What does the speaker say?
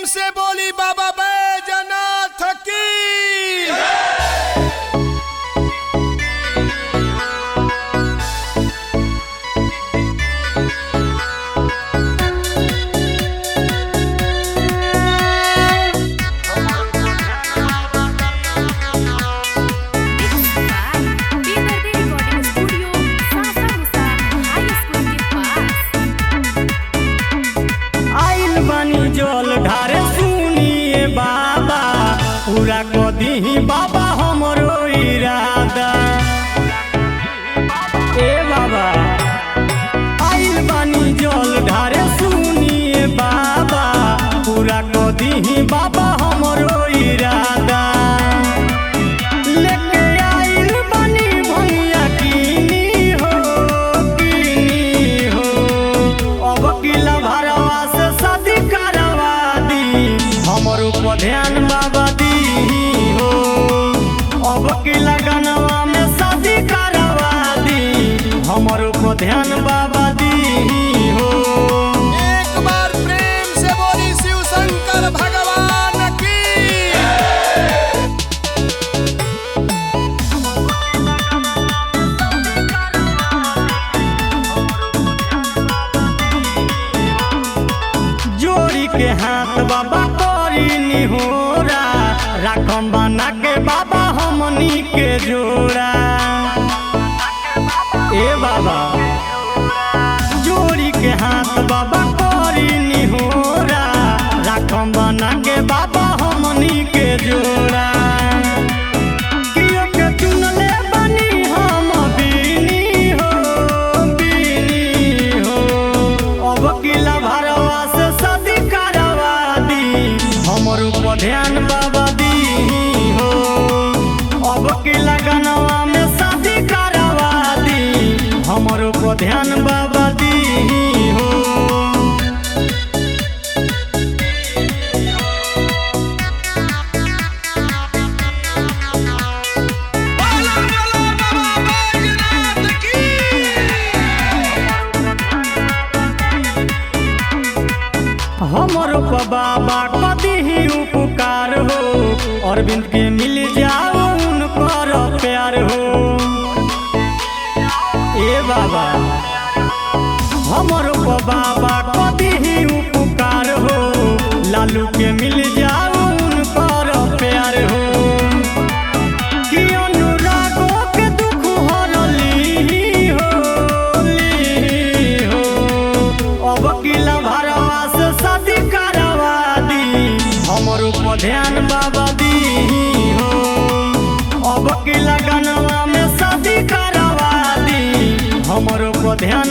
प्रेम से बोली बाबा बैजनाथ की। पूरा कदी बाबा हमरो इरादा ए बाबा आइल बानी जल ढारे सुनिए बाबा पूरा कदी बाबा हमरो इरादा लेके आइल बानी भैया किनी हो अब किला भरवा से शादी करवा दी हमरो पर ध्यान बाबा अब की लगनवा में शादी करवा दी हमरो को ध्यान बाबा दी हो। एक बार प्रेम से बोली शिव शंकर भगवान की। जोड़ी के हाथ बाबा करी निहोरा राखम बना के बाबा हमनी के जोड़ा ए बाबा जोड़ी के हाथ बाबा करी निहोरा राखम बना के बाबा हमनी के जोड़ा ध्यान बाबा दी हो अब की लगनवा में शादी करवा दी हमरो को ध्यान बाबा दी हो। हमरो को बाबा कदी ही उपकार हो अरविंद के मिल जाओ उनकर प्यार हो ए बाबा हमरो को बाबा कदी ही उपकार हो लालू के मिल जाओ उनकर प्यार हो कि अनुरागो के दुख हरली हो अब किला भरवा से शादी करवा दी हमरो को ध्यान बाबा दी हो अब की लगनवा में शादी करवा दी हमरो को ध्यान